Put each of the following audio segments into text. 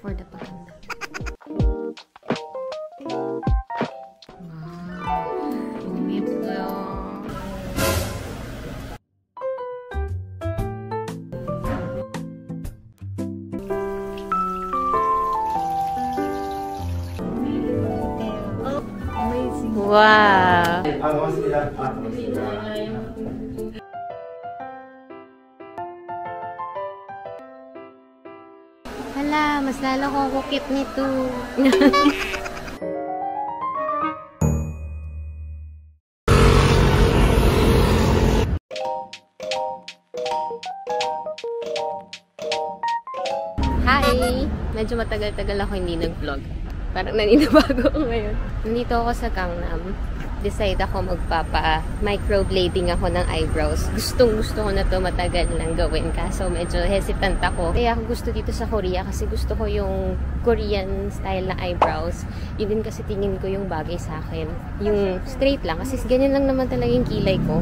For the paganda. 너무 예뻐요. 와. 고맙습니다. Hala, mas lalo kong kukit nito. Hi! Medyo matagal-tagal ako hindi nag-vlog. Parang naninibago ako ngayon. Nandito ako sa Gangnam. Decide ako magpapa-microblading ako ng eyebrows. Gustong-gusto ko na to matagal lang gawin. Kaso medyo hesitant ako. Kaya ako gusto dito sa Korea kasi gusto ko yung Korean style na eyebrows. Yun din kasi tingin ko yung bagay sa akin. Yung straight lang. Kasi ganyan lang naman talaga yung kilay ko.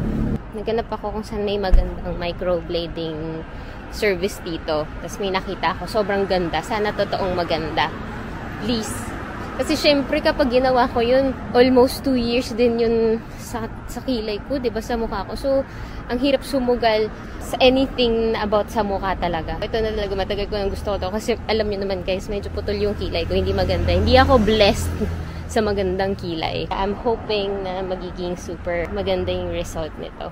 Naghanap ako kung saan may magandang microblading service dito. Tapos may nakita ako. Sobrang ganda. Sana totoong maganda. Please. Kasi syempre kapag ginawa ko yun, almost 2 years din yun sa kilay ko, diba, sa mukha ko. So, ang hirap sumugal sa anything about sa mukha talaga. Ito na talaga, matagal ko nang gusto ko to. Kasi alam niyo naman guys, medyo putol yung kilay ko, hindi maganda. Hindi ako blessed sa magandang kilay. I'm hoping na magiging super maganda yung result nito.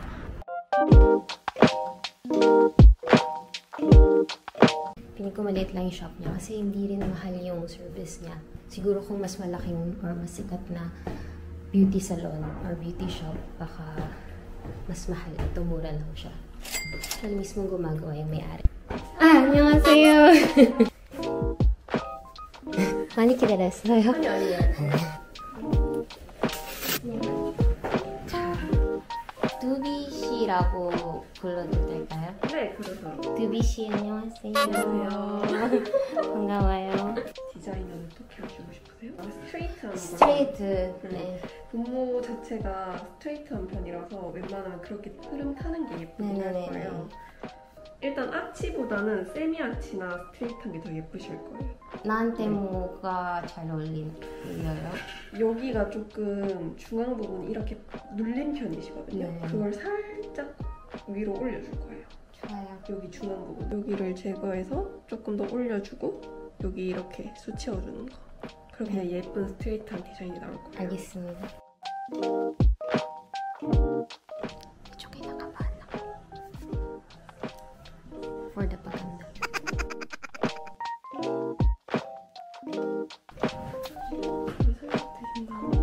Piling ko maliit lang yung shop niya kasi hindi rin mahal yung service niya. Siguro kung mas malaking or mas sikat na beauty salon or beauty shop, baka mas mahal. Ito, mura lang siya. Siya mismo gumagawa yung may-ari. 안녕하세요. 많이 기다렸어요? 아니요. 두비씨라고 불러도 될까요? 네, 그래서 두비씨 안녕하세요. 안녕하세요. 반가워요. 디자인을 어떻게 하시고 싶으세요? 스트레이트한 거. 스트레이트. 네. 분모 자체가 스트레이트한 편이라서 웬만하면 그렇게 흐름 타는 게 예쁘긴 할 네네네. 거예요. 일단 아치보다는 세미 아치나 스트레이트한 게 더 예쁘실 거예요. 나한테 뭐가 잘 어울려요? 여기가 조금 중앙 부분이 이렇게 눌린 편이시거든요. 네. 그걸 살짝 위로 올려줄 거예요. 좋아요. 여기 중앙 부분. 여기를 제거해서 조금 더 올려주고 여기 이렇게 수채워주는 거. 그럼 그냥 예쁜 스트레이트한 디자인이 나올 거예요. 알겠습니다. 이쪽에다가 봐. For the paganda. 살짝 대신 다음에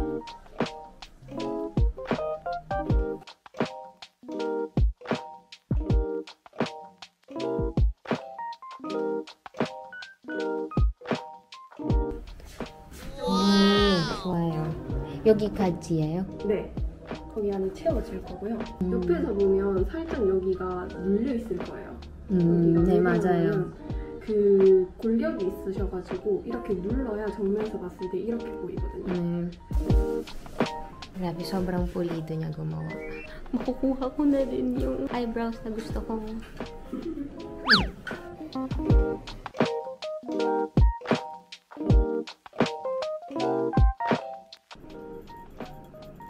좋아요. 여기까지예요? 네. 거기 안에 채워질 거고요. 옆에서 보면 살짝 여기가 눌려 있을 거예요. 네, 맞아요. 그 골격이 있으셔가지고 이렇게 눌러야 정면에서 봤을 때 이렇게 보이거든요. Grabe, sobrang pulido niya gumawa. Makukuha ko na din yung eyebrows na gusto kong...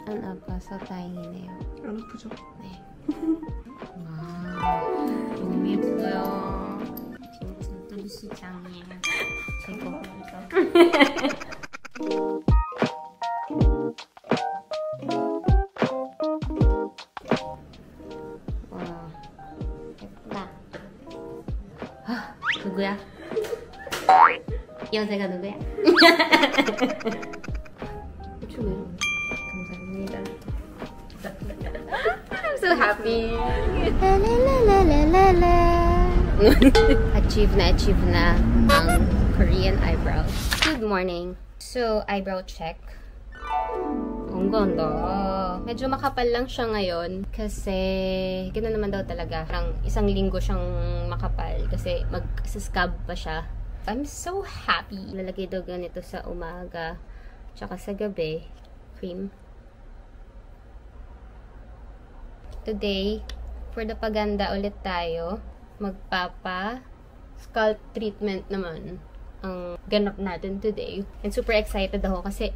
안 아파서 다행이네요. 안 아프죠? 네. 와, 너무 예뻐요. 진짜 뚜루시장이에요. 최고. 와, 예쁘다. 아, 누구야? 여자가 누구야? 좋네요. 감사합니다. I'm so happy. Achieve na ang Korean eyebrows. Good morning. So, eyebrow check. Ang ganda. Medyo makapal lang siya ngayon kasi gano'n naman daw talaga. Parang isang linggo siyang makapal kasi mag-scab pa siya. I'm so happy. Lalagay daw ganito sa umaga tsaka sa gabi. Cream. Today, for the paganda ulit tayo. Magpapa scalp treatment naman ang ganap natin today. And super excited ako kasi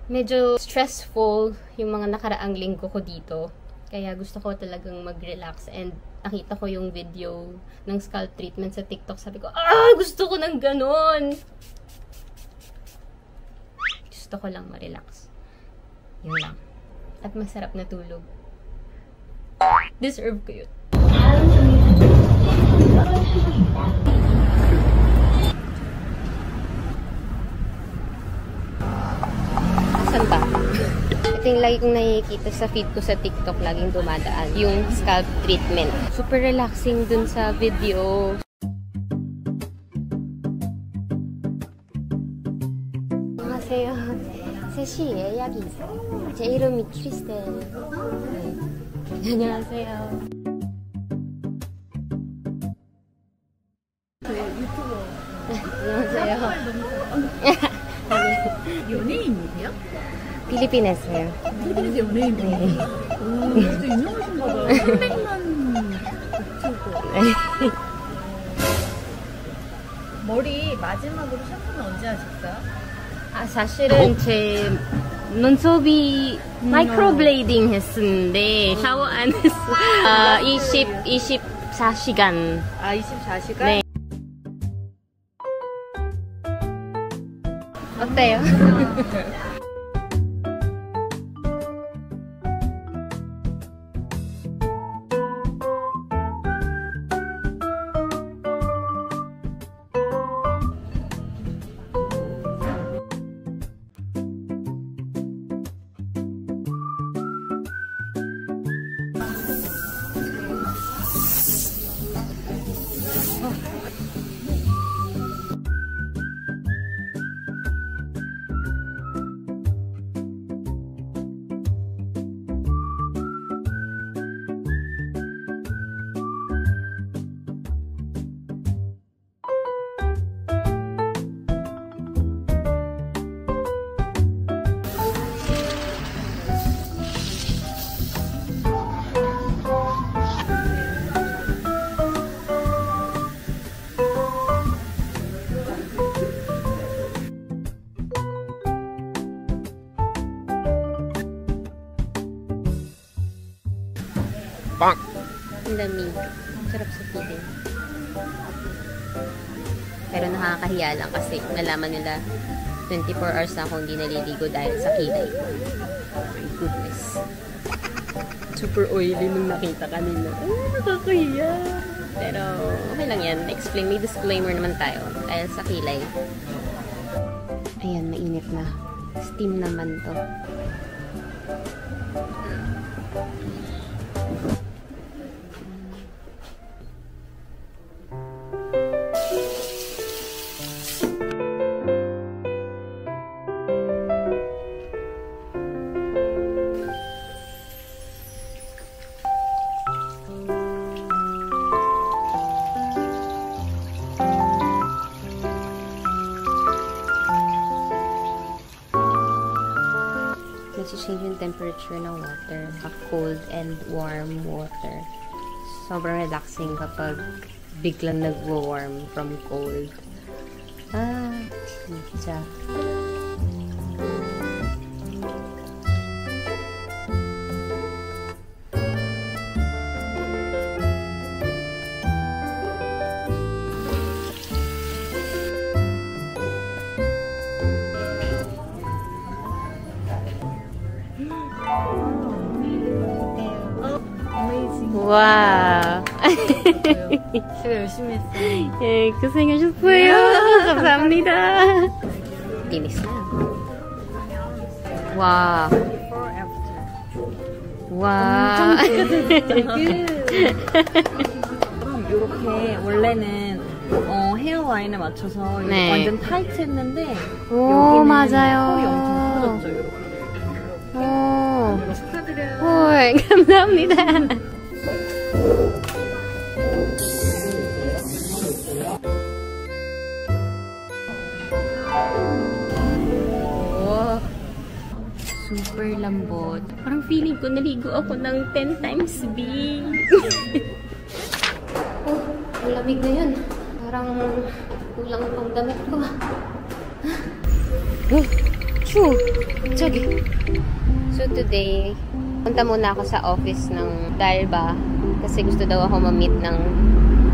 medyo stressful yung mga nakaraang linggo ko dito. Kaya gusto ko talagang mag-relax. And nakita ko yung video ng scalp treatment sa TikTok. Sabi ko, gusto ko ng ganon! Gusto ko lang ma-relax. Yun lang. At masarap na tulog. Deserve ko yun. Saan ba? Ito yung lagi kong nakikita sa feed ko sa TikTok, laging dumadaan. Yung scalp treatment. Super relaxing dun sa video. 안녕하세요. 3시에 예약이 있어요. 제 이름이 크리스텔. 안녕하세요. 안녕하세요. 연예인이세요? 필리핀에서요. 필리핀에서 연예인이세요? 오, 진짜 유명하신가 봐요. 300만 유튜버. 머리 마지막으로 샴푸는 언제 하셨어요? 사실은 제 눈썹이 마이크로블레이딩 했었는데 샤워 안 했어. 24시간. 24시간? 네. 어때요? Ang lamig. Sarap sa feeling. Pero nakakahiya lang kasi nalaman nila 24 hours na akong hindi naliligo dahil sa kilay. My goodness. Super oily nung nakita kanina. Nakakahiya. Pero okay lang yan. Explain. May disclaimer naman tayo. Dahil sa kilay. Ayan, mainit na. Steam naman to. Nag-change yung temperature ng water. Cold and warm water. Sobrang relaxing kapag biglang nag-warm from cold. Pizza. 와. 제가 열심히 했어요. 예, 고생하셨어요. 감사합니다. 리미스. 와. 와. 이렇게 원래는 헤어 라인에 맞춰서 네. 완전 타이트했는데 오, 여기는 맞아요. 컬이 엄청 커졌죠. 이렇게. 오. 축하드려요. 헐, 감사합니다. Wow. Super lambot. Parang feeling ko naligo ako ng 10 times big. Oh, ang lamig na yun. Parang kulang pang damit ko. Oh, shoo! Tsagi. So today, punta muna ako sa office ng Dalba kasi gusto daw ako ma-meet ng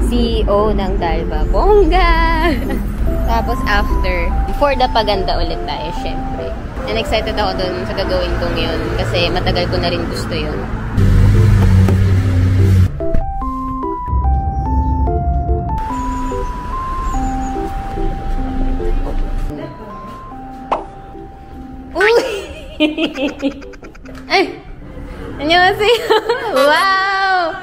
CEO ng Dalba. Bongga! Tapos after, before the paganda ulit tayo, syempre. And excited ako dun sa gagawin kong yun kasi matagal ko na rin gusto yun. Ay! 안녕하세요! Wow!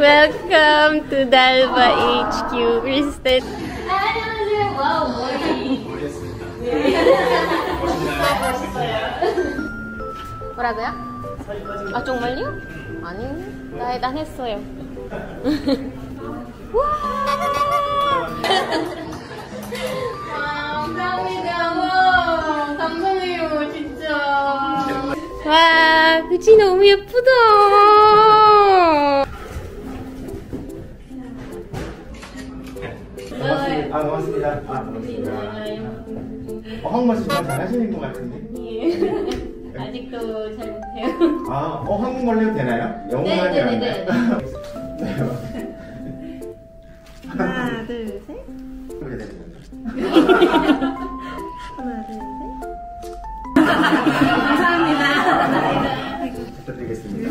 Welcome to Dalba HQ, Kristen. 안녕하세요! Wow, 머리! 뭐라고요? 아, 정말요? 아니, 나 안 했어요. 와! 감사합니다. 와, 감사해요, 진짜. 와, 그치 너무 예쁘다. 반갑습니다. 반갑습니다. 한국말 진짜 잘하시는 것 같은데? 예. 아직도 잘 못해요. 한국말로 해도 되나요? 영어만 하지 않나요? 하나, 둘, 셋. 그렇게 됩니다. 하나, 둘, 셋. 부탁드리겠습니다.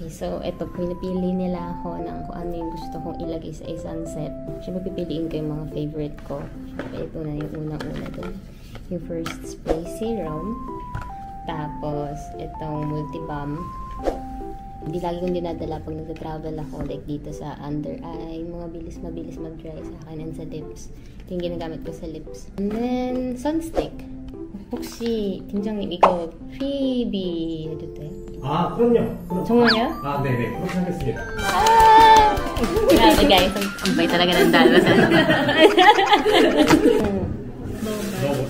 So, eto, pinapili nila ako ng kung ano yung gusto kong ilagay sa isang set. Siyempre, pipiliin ko yung mga favorite ko. Siyempre, ito na yung unang-una dun. Yung first spray serum. Tapos, itong multi-balm. Hindi lagi kong dinadala pag nag-travel ako. Like dito sa under eye. Mga mabilis mag-dry sa akin and sa lips. Ito yung ginagamit ko sa lips. And then, sunstick. 혹시 팀장님 이거 프리비 해도 돼요? 그럼요. 정말요? 네네. 그렇게 하겠습니다. Grabe guys, ang bay talaga ng Dalba sa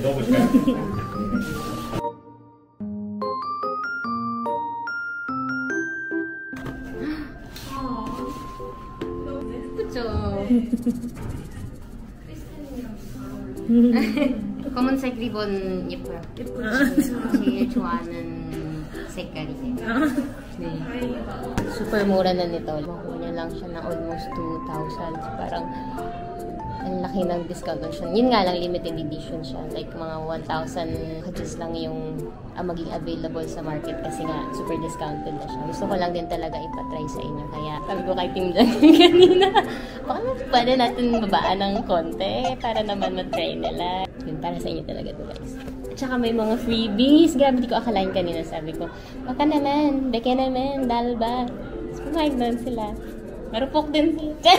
넣어볼까요? 예쁘죠? 검은색 리본 예뻐요. 제일 좋아하는 색깔이에요. 네. Super mura na nito. Makuha niya lang siya ng almost 2,000. So, parang ang laki ng discount siya. Yun nga lang, limited edition siya. Like mga 1,000 just lang yung maging available sa market kasi nga super discounted na siya. Gusto ko lang din talaga ipatry sa inyo. Kaya sabi ko kay Team Jan kanina, baka pwede natin babaan ng konti para naman matry nila. Yun, para sa inyo talaga to guys. At saka may mga freebies. Grabe, di ko akalain kanina. Sabi ko, baka naman, beke naman, Dalba. Tapos pumayag doon sila. Marupok din sila.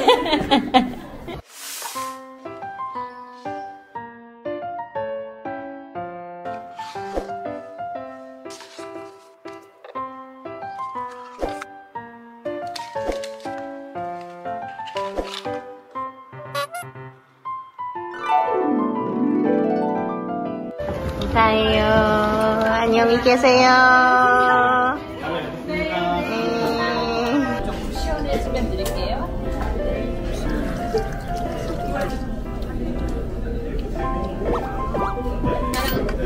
tayo. 안녕히 계세요. 조금 시원해지면 드릴게요.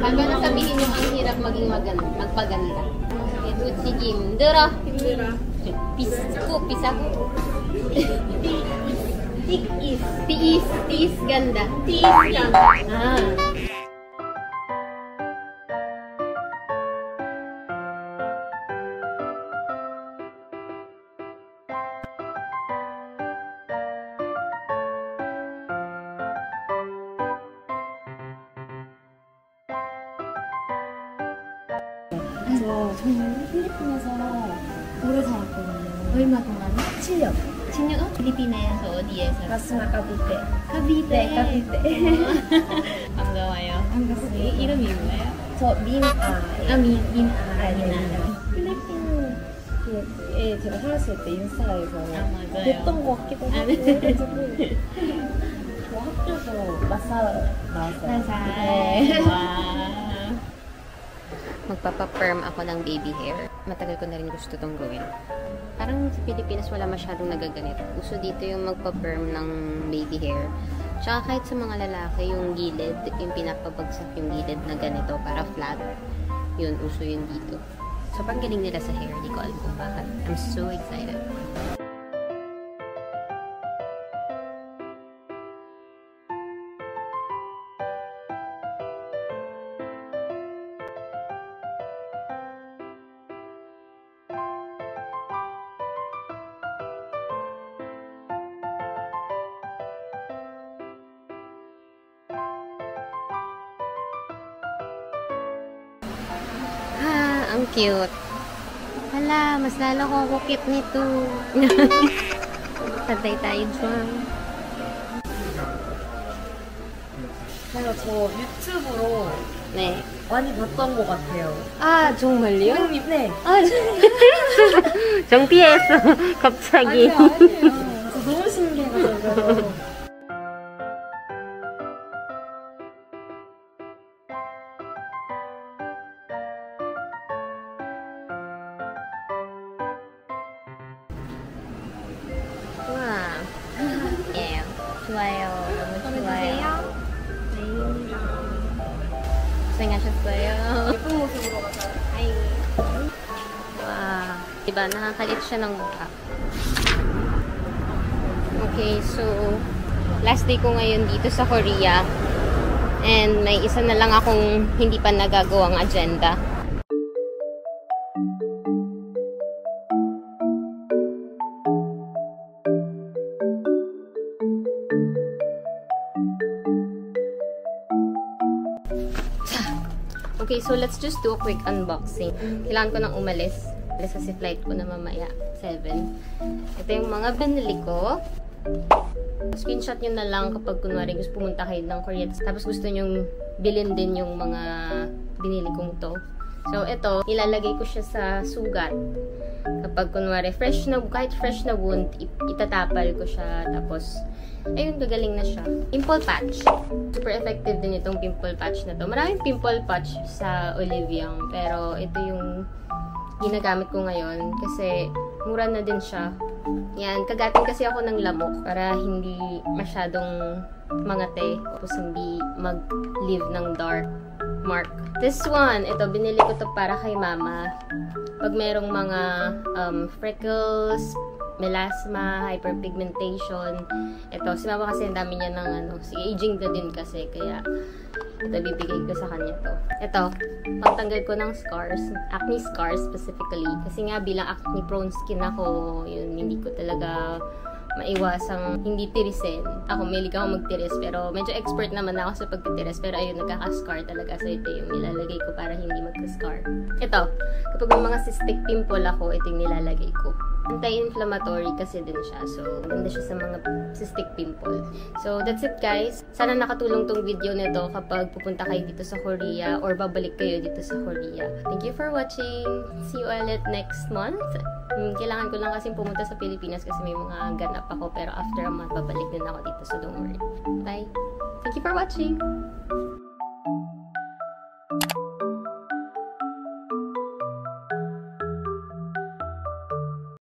Bago na sabihin yung ang hirap maging magpaganda. Ito si Kim. Dura. Pisako. Tiis ganda. Tiis ganda. 저 정말 필리핀에서 오래 살았거든요. 얼마 동안? 7년. 7년? 필리핀에서 어디에서? 마스나 카비테. 카비테. 네, 카비테. 반가워요. 반갑습니다. 이름이 뭐예요? 저 민아. 민아. 필리핀에 제가 살았을 때 인스타에서 맞아요. 뵀던 것 같기도 하고 네. 그래가지고 학교에서 마사 나왔어요. 네. Magpapa-perm ako ng baby hair. Matagal ko na rin gusto itong gawin. Parang sa Pilipinas wala masyadong nagaganito. Uso dito yung magpa-perm ng baby hair. Tsaka kahit sa mga lalaki, yung gilid, yung pinapabagsak yung gilid na ganito para flat. Yun, uso yun dito. So, pang galing nila sa hair. Di ko alam kung bakit. I'm so excited. Ang cute. Hala, mas lalo kong kukit nito. Pantay tayo dyan. 제가 저 유튜브로 네. 많이 봤던 것 같아요. 아, 정말요? 고객님, 네. 아, 정피했어. 갑자기. 아니에요. 저 너무 신기해가지고. 와. 예. 좋아요. 너무 좋아요. 고생하셨어요. 예쁜 모습으로 가서. Hi. Wow. Diba, nakakalit siya ng mukha. Okay, so, last day ko ngayon dito sa Korea. And may isa na lang akong hindi pa nagagawang agenda. Okay, so let's just do a quick unboxing. Kailangan ko nang umalis. Alis kasi flight ko na mamaya, 7. Ito yung mga binili ko. Screenshot nyo na lang kapag kunwari gusto pumunta kayo ng Korea. Tapos gusto nyo bilhin din yung mga binili kong to. So, ito, ilalagay ko siya sa sugat. Kapag kunwari kahit fresh na wound, itatapal ko siya. Tapos, ayun, gagaling na siya. Pimple patch. Super effective din itong pimple patch na to. Maraming pimple patch sa Oliviang. Pero, ito yung ginagamit ko ngayon. Kasi, mura na din siya. Yan, kagatin kasi ako ng lamok para hindi masyadong mangate. Tapos, hindi mag-leave ng dark mark. This one, ito, binili ko to para kay mama. Pag merong mga freckles, melasma, hyperpigmentation. Ito, si mama kasi ang dami niya ng aging na din kasi. Kaya, ito, bibigay ko sa kanya to. Ito, pangtanggal ko ng scars, acne scars specifically. Kasi nga, bilang acne prone skin ako, yun, hindi ko talaga maiwasang hindi tirisin. Ako, mahilig ako magtiris, pero medyo expert naman ako sa pagtitiris. Pero ayun, nagkaka-scar talaga. So, ito yung nilalagay ko para hindi magka-scar. Ito, kapag may mga cystic pimple ako, ito yung nilalagay ko. Anti-inflammatory kasi din siya. So, maganda siya sa mga cystic pimple. So, that's it guys. Sana nakatulong tong video nito kapag pupunta kayo dito sa Korea or babalik kayo dito sa Korea. Thank you for watching. See you ulit next month. Kailangan ko lang kasing pumunta sa Pilipinas kasi may mga ganap ako. Pero after a month, babalik din ako dito. So, don't worry. Bye! Thank you for watching!